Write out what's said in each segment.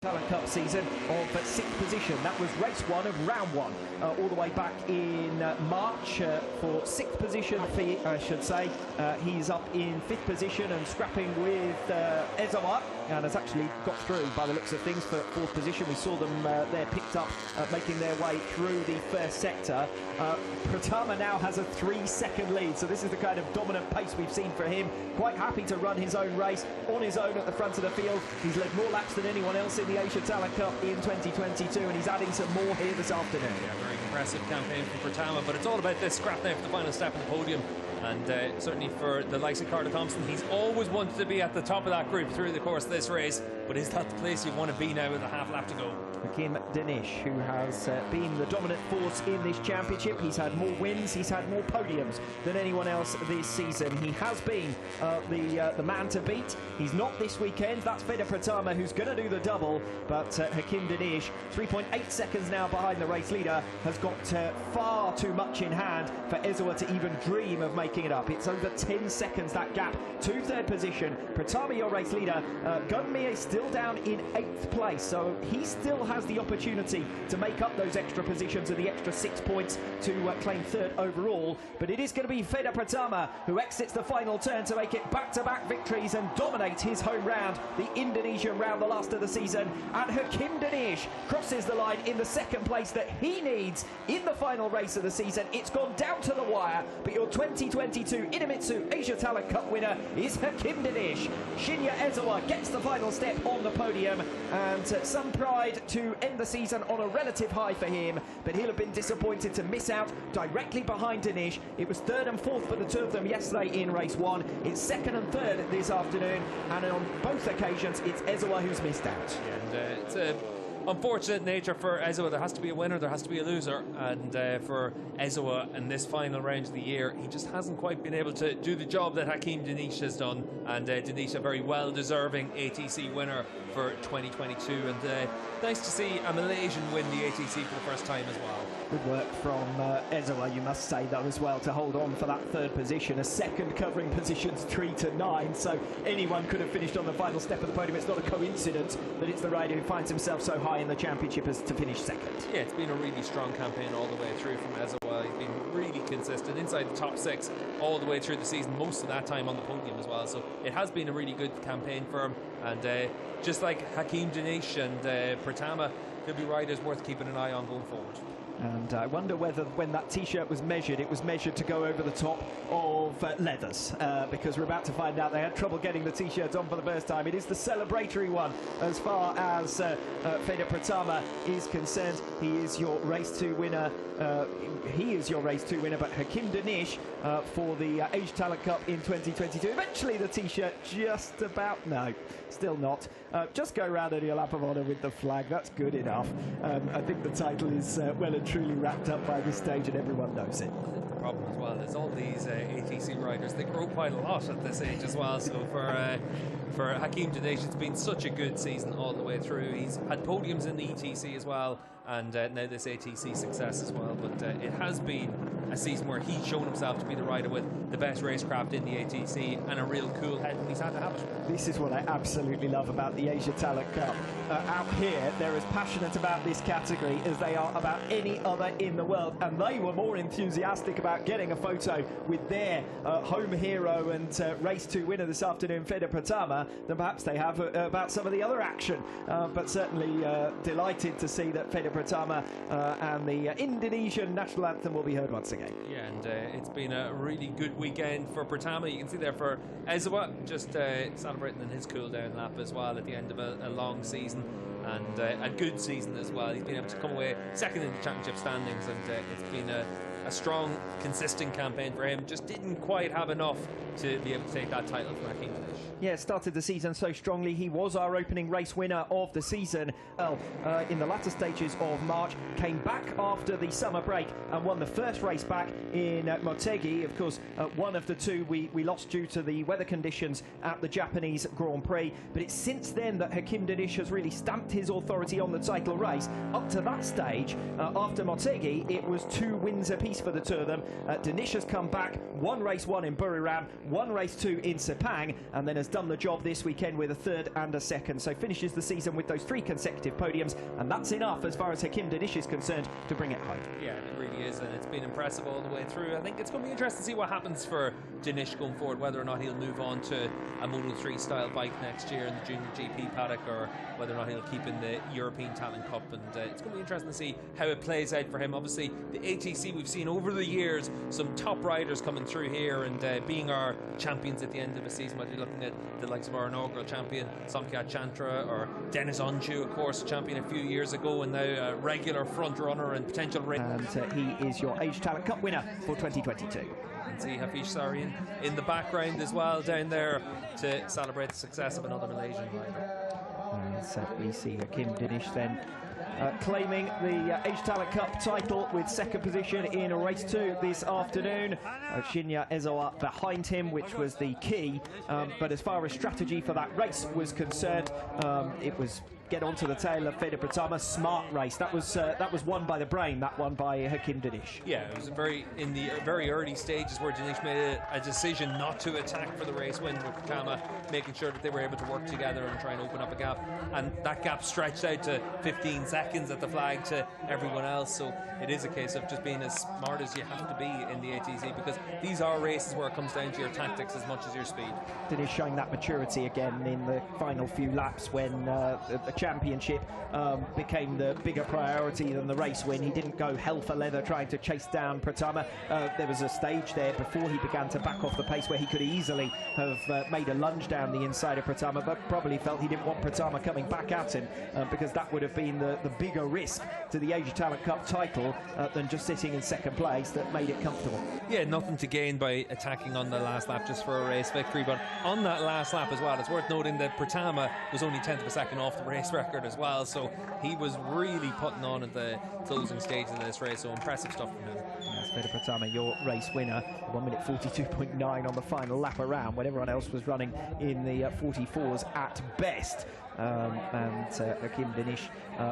Talent Cup season of 6th position. That was race 1 of round 1, all the way back in March for 6th position for, I should say. He's up in 5th position and scrapping with Ezawa, and has actually got through by the looks of things for 4th position. We saw them there picked up, making their way through the first sector. Pratama now has a 3-second lead, so this is the kind of dominant pace we've seen for him. Quite happy to run his own race on his own at the front of the field. He's led more laps than anyone else in the Asia Talent Cup in 2022, and he's adding some more here this afternoon. Yeah, very impressive campaign from Pratama, but it's all about this scrap now for the final step of the podium. And certainly for the likes of Carter Thompson, he's always wanted to be at the top of that group through the course of this race. But is that the place you want to be now with a half lap to go? Hakim Danish, who has been the dominant force in this championship. He's had more wins, he's had more podiums than anyone else this season. He has been the man to beat. He's not this weekend. That's Fedor Pratama, who's going to do the double. But Hakim Danish, 3.8 seconds now behind the race leader, has got far too much in hand for Ezawa to even dream of making it up. It's over 10 seconds, that gap to 3rd position. Pratama, your race leader. Gunmi is still down in 8th place, so he still has the opportunity to make up those extra positions and the extra 6 points to claim 3rd overall. But it is going to be Fedor Pratama who exits the final turn to make it back-to-back victories and dominate his home round, the Indonesian round, the last of the season. And Hakim Danish crosses the line in the 2nd place that he needs in the final race of the season. It's gone down to the wire, but your 2022 Idemitsu Asia Talent Cup winner is Hakim Danish. Shinya Ezawa gets the final step on the podium, and some pride to end the season on a relative high for him, but he'll have been disappointed to miss out directly behind Danish. It was 3rd and 4th for the two of them yesterday in race 1. It's 2nd and 3rd this afternoon, and on both occasions it's Ezawa who's missed out. Yeah, and it's a unfortunate nature for Ezawa. There has to be a winner, there has to be a loser, and for Ezawa in this final round of the year, he just hasn't quite been able to do the job that Hakim Danish has done, and Danish a very well deserving ATC winner for 2022, and nice to see a Malaysian win the ATC for the first time as well. Good work from Ezawa, you must say, though, as well, to hold on for that 3rd position. A 2nd covering positions 3 to 9, so anyone could have finished on the final step of the podium. It's not a coincidence that it's the rider who finds himself so high in the championship as to finish 2nd. Yeah, it's been a really strong campaign all the way through from Ezawa. He's been really consistent inside the top 6 all the way through the season, most of that time on the podium as well. So it has been a really good campaign for him, and just like Hakim Danish and Pratama, there'll be riders worth keeping an eye on going forward. And I wonder whether when that T-shirt was measured, it was measured to go over the top of leathers, because we're about to find out they had trouble getting the T-shirts on for the first time. It is the celebratory one as far as Fedor Pratama is concerned. He is your race 2 winner. But Hakim Danish for the Asia Talent Cup in 2022. Eventually the T-shirt just about, no, still not. Just go around in your lap of honour with the flag. That's good enough. I think the title is well and truly wrapped up by this stage, and everyone knows it. The problem as well is all these ATC riders, they grow quite a lot at this age as well. So for Hakim Danish, it's been such a good season all the way through. He's had podiums in the ETC as well, and now this ATC success as well. But it has been a season where he's shown himself to be the rider with the best racecraft in the ATC and a real cool head, and he's had to have it. This is what I absolutely love about the Asia Talent Cup. Out here, they're as passionate about this category as they are about any other in the world, and they were more enthusiastic about getting a photo with their home hero and race 2 winner this afternoon, Fedor Pratama, than perhaps they have about some of the other action. But certainly delighted to see that Fedor Pratama and the Indonesian national anthem will be heard once again. Yeah, and it's been a really good weekend for Pratama. You can see there for Ezawa, just celebrating in his cool down lap as well at the end of a long season, and a good season as well. He's been able to come away 2nd in the championship standings, and it's been a strong, consistent campaign for him. Just didn't quite have enough to be able to take that title from Hakim Danish. Yeah, started the season so strongly. He was our opening race winner of the season. Well, in the latter stages of March, came back after the summer break and won the first race back in Motegi. Of course, one of the 2 we lost due to the weather conditions at the Japanese Grand Prix. But it's since then that Hakim Danish has really stamped his authority on the title race. Up to that stage, after Motegi, it was 2 wins apiece apiece for the two of them. Danish has come back, won race 1 in Buriram, won race 2 in Sepang, and then has done the job this weekend with a 3rd and a 2nd. So finishes the season with those 3 consecutive podiums, and that's enough as far as Hakim Danish is concerned to bring it home. Yeah, it really is, and it's been impressive all the way through. I think it's going to be interesting to see what happens for Danish going forward, whether or not he'll move on to a Moto 3 style bike next year in the Junior GP paddock, or whether or not he'll keep in the European Talent Cup. And it's going to be interesting to see how it plays out for him. Obviously, the ATC, we've seen over the years some top riders coming through here and being our champions at the end of the season, whether you're looking at the likes of our inaugural champion Somkhat Chantra, or Dennis Onju, of course, champion a few years ago, and now a regular front runner and potential and he is your Age Talent Cup winner for 2022. And see Hafiz Sarian in the background as well down there to celebrate the success of another Malaysian rider. And we see Hakim Danish then claiming the Age Talent Cup title with 2nd position in race 2 this afternoon. Shinya Ezawa behind him, which was the key. But as far as strategy for that race was concerned, it was get onto the tail of Fede Pratama. Smart race. That was won by the brain. That one by Hakim Danish. Yeah, it was in the very early stages where Danish made a decision not to attack for the race win with Pratama, making sure that they were able to work together and try and open up a gap. And that gap stretched out to 15 seconds at the flag to everyone else. So it is a case of just being as smart as you have to be in the ATC, because these are races where it comes down to your tactics as much as your speed. Danish showing that maturity again in the final few laps when the championship became the bigger priority than the race win. He didn't go hell for leather trying to chase down Pratama. There was a stage there before he began to back off the pace where he could easily have made a lunge down the inside of Pratama, but probably felt he didn't want Pratama coming back at him because that would have been the bigger risk to the Asia Talent Cup title than just sitting in 2nd place that made it comfortable. Yeah, nothing to gain by attacking on the last lap just for a race victory, but on that last lap as well, it's worth noting that Pratama was only 1/10 of a second off the race record as well, so he was really putting on at the closing stage of this race, so impressive stuff from him. Yes, Fede Pratama, your race winner, 1 minute 42.9 on the final lap around when everyone else was running in the 44s at best. And Hakim Danish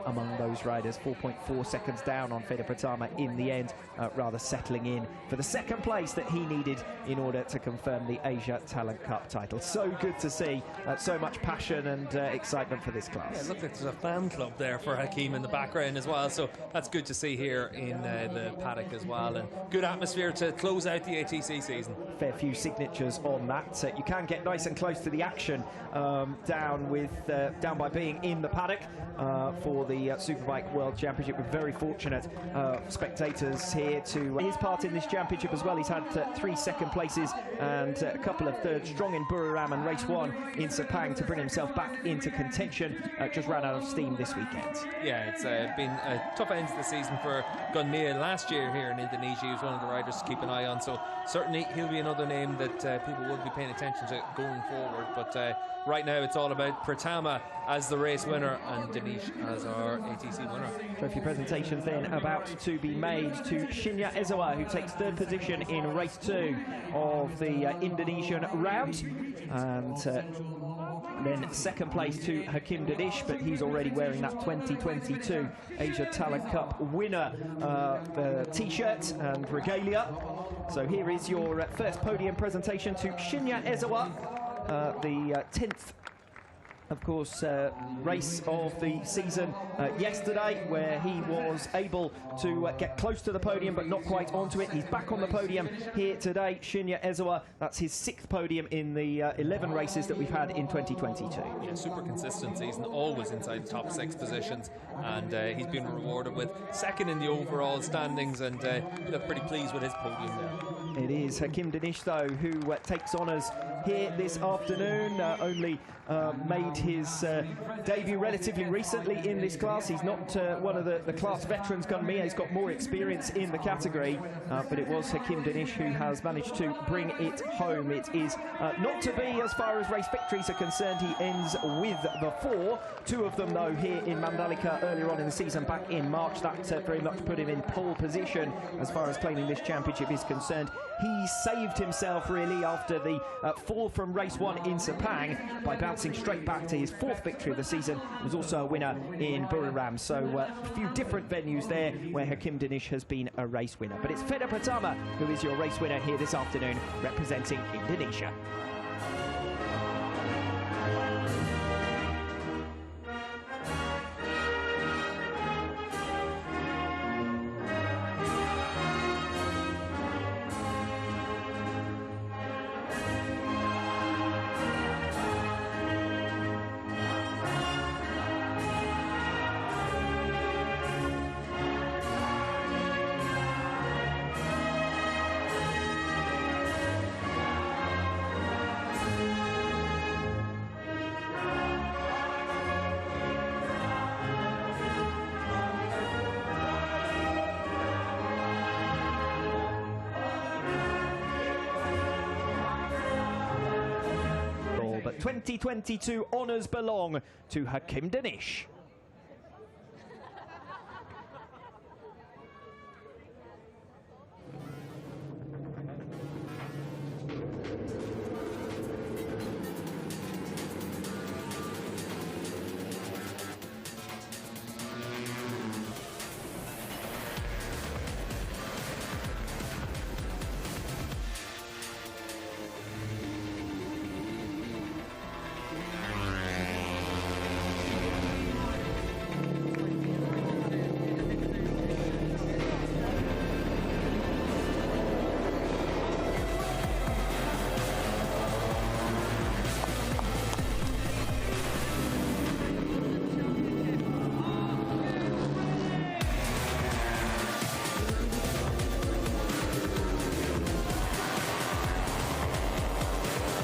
among those riders, 4.4 seconds down on Fede Pratama in the end, rather settling in for the 2nd place that he needed in order to confirm the Asia Talent Cup title. So good to see so much passion and excitement for this class. Yeah, look, there's a fan club there for Hakim in the background as well, so that's good to see here in the paddock as well, and good atmosphere to close out the ATC season. Fair few signatures on that. You can get nice and close to the action down by being in the paddock for the Superbike World Championship. We're very fortunate spectators here to his part in this championship as well. He's had 3 2nd places and a couple of 3rd, strong in Buriram and race 1 in Sepang to bring himself back into contention. Just ran out of steam this weekend. Yeah, it's been a tough end to the season for Gunmia last year here in Indonesia. He was one of the riders to keep an eye on, so certainly he'll be another name that people will be paying attention to going forward. But right now it's all about Pratama as the race winner and Danish as our ATC winner. Trophy presentations then about to be made to Shinya Ezawa, who takes 3rd position in race 2 of the Indonesian round, and then 2nd place to Hakim Danish, but he's already wearing that 2022 Asia Talent Cup winner t-shirt and regalia. So here is your 1st podium presentation to Shinya Ezawa, the 10th of course, race of the season yesterday, where he was able to get close to the podium but not quite onto it. He's back on the podium here today. Shinya Ezawa, that's his 6th podium in the 11 races that we've had in 2022. Yeah, super consistent season, always inside the top 6 positions, and he's been rewarded with 2nd in the overall standings, and look pretty pleased with his podium there. It is Hakim Danish, though, who takes honours here this afternoon. Only made his debut relatively recently in this class. He's not one of the class veterans, Gunmia. He's got more experience in the category, but it was Hakim Danish who has managed to bring it home. It is not to be as far as race victories are concerned. He ends with the 4. 2 of them, though, here in Mandalika earlier on in the season, back in March. That very much put him in pole position as far as claiming this championship is concerned. He saved himself, really, after the fall from race 1 in Sepang by bouncing straight back to his 4th victory of the season. He was also a winner in Buriram. So a few different venues there where Hakim Danish has been a race winner. But it's Feda Pratama who is your race winner here this afternoon, representing Indonesia. But 2022 honours belong to Hakim Danish.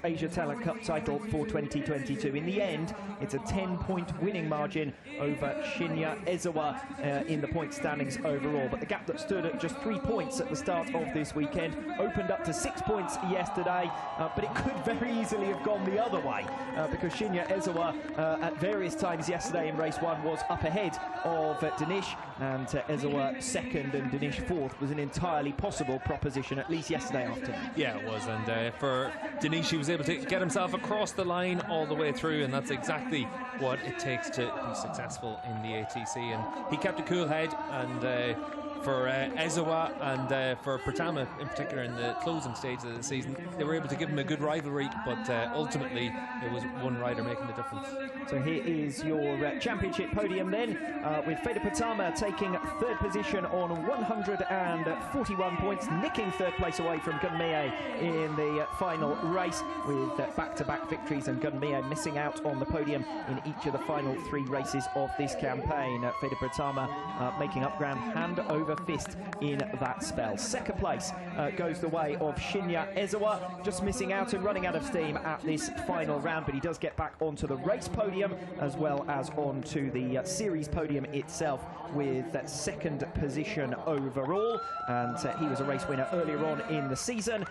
Asia Talent Cup title for 2022. In the end, it's a 10-point winning margin over Shinya Ezawa in the point standings overall. But the gap that stood at just 3 points at the start of this weekend opened up to 6 points yesterday, but it could very easily have gone the other way because Shinya Ezawa at various times yesterday in race 1 was up ahead of Danish, and Ezawa second and Danish fourth was an entirely possible proposition, at least yesterday afternoon. Yeah, it was, and for Danish, he was able to get himself across the line all the way through, and that's exactly what it takes to be successful in the ATC. And he kept a cool head, and for Ezawa and for Pratama in particular in the closing stage of the season, they were able to give him a good rivalry, but ultimately it was one rider making the difference. So here is your championship podium then, with Feda Pratama taking 3rd position on 141 points, nicking 3rd place away from Gunmie in the final race with back-to-back victories, and Gunmie missing out on the podium in each of the final 3 races of this campaign. Feda Pratama making up ground hand over fist in that spell. 2nd place goes the way of Shinya Ezawa, just missing out and running out of steam at this final round, but he does get back onto the race podium as well as onto the series podium itself with 2nd position overall, and he was a race winner earlier on in the season,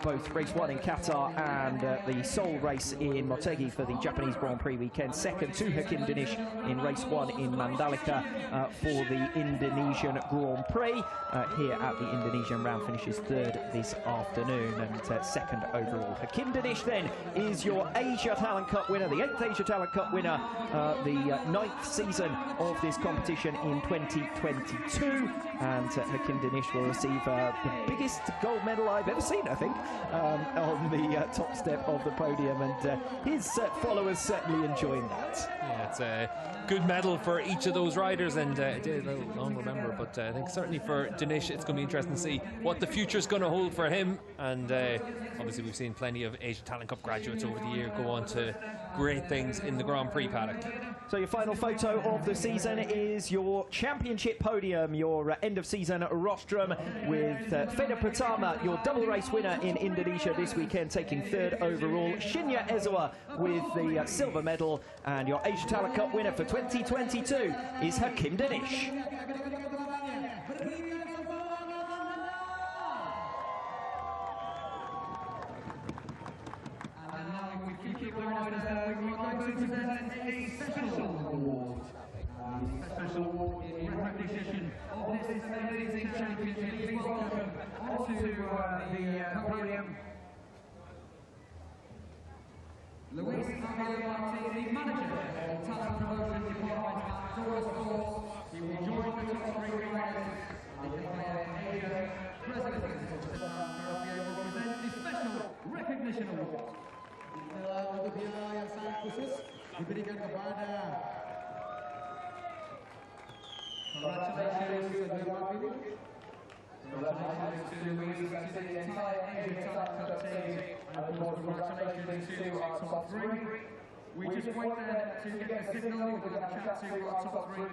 both race 1 in Qatar and the Seoul race in Motegi for the Japanese Grand Prix weekend. 2nd to Hakim Danish in race 1 in Mandalika for the Indonesian Grand Prix. Here at the Indonesian round finishes 3rd this afternoon, and 2nd overall. Hakim Danish then is your Asia Talent Cup winner, the 8th Asia Talent Cup winner, the 9th season of this competition in 2022, and Hakim Danish will receive the biggest gold medal I've ever seen, I think, on the top step of the podium, and his followers certainly enjoying that. Yeah, it's a good medal for each of those riders, and it did a little long remember, but I think certainly for Danish it's going to be interesting to see what the future's going to hold for him, and obviously we've seen plenty of Asia Talent Cup graduates over the year go on to great things in the Grand Prix paddock. So your final photo of the season is your championship podium, your end of season rostrum, with Feda Pratama, your double race winner in Indonesia this weekend, taking 3rd overall. Shinya Ezawa with the silver medal, and your Asia Talent Cup winner for 2022 is Hakim Danish. Special award in recognition of this amazing championship. Please welcome onto the podium Luis Martin, the manager of Talent Promotion Department at Dora Sports. He will join the top three riders. And the President of the will present the Special Recognition Award. Untuk yang sangat khusus diberikan kepada congratulations to the Martin. Congratulations to the entire Asian Talent Club team, and of course congratulations to our top three. We just wait there to get the signal. We're going to chat to our top three.